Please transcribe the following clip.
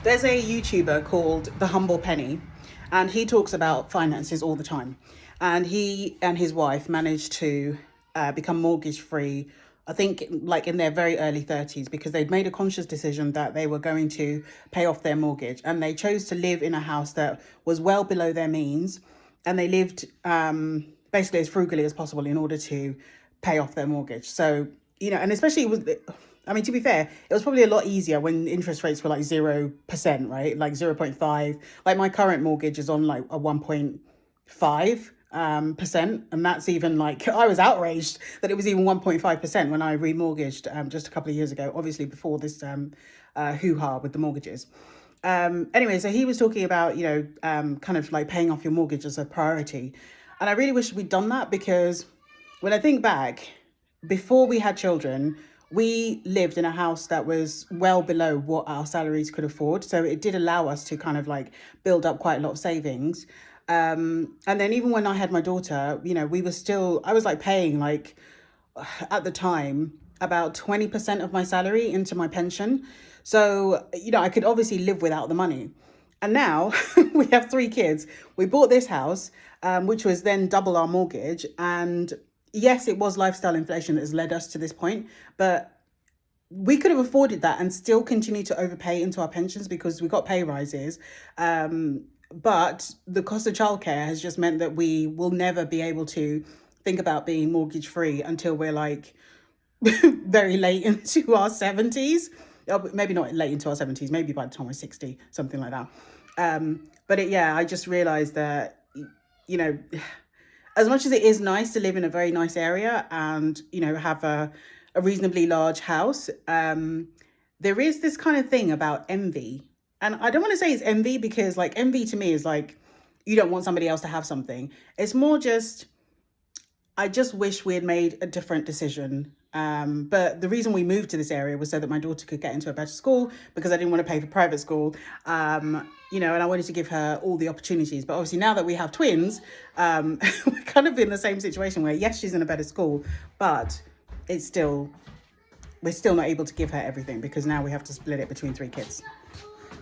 There's a YouTuber called The Humble Penny, and he talks about finances all the time. And he and his wife managed to become mortgage free, I think, like in their very early 30s, because they'd made a conscious decision that they were going to pay off their mortgage. And they chose to live in a house that was well below their means. And they lived basically as frugally as possible in order to pay off their mortgage. So, and especially to be fair, it was probably a lot easier when interest rates were like 0%, right? Like 0.5. Like my current mortgage is on like a 1.5%. And that's even like, I was outraged that it was even 1.5% when I remortgaged just a couple of years ago, obviously before this hoo-ha with the mortgages. Anyway, so he was talking about, kind of like paying off your mortgage as a priority. And I really wish we'd done that, because when I think back, before we had children, we lived in a house that was well below what our salaries could afford. So it did allow us to kind of like build up quite a lot of savings. And then even when I had my daughter, I was like paying like at the time about 20% of my salary into my pension. So, I could obviously live without the money. And now we have 3 kids. We bought this house, which was then double our mortgage. And yes, it was lifestyle inflation that has led us to this point, but we could have afforded that and still continue to overpay into our pensions because we got pay rises. But the cost of childcare has just meant that we will never be able to think about being mortgage free until we're like very late into our 70s. Maybe not late into our 70s, maybe by the time we're 60, something like that. I just realized that, as much as it is nice to live in a very nice area and, have a reasonably large house, there is this kind of thing about envy. And I don't want to say it's envy, because like envy to me is like, you don't want somebody else to have something. It's more just, I just wish we had made a different decision. But the reason we moved to this area was so that my daughter could get into a better school, because I didn't want to pay for private school, and I wanted to give her all the opportunities. But obviously now that we have twins, we're kind of in the same situation where, yes, she's in a better school, but we're still not able to give her everything, because now we have to split it between 3 kids.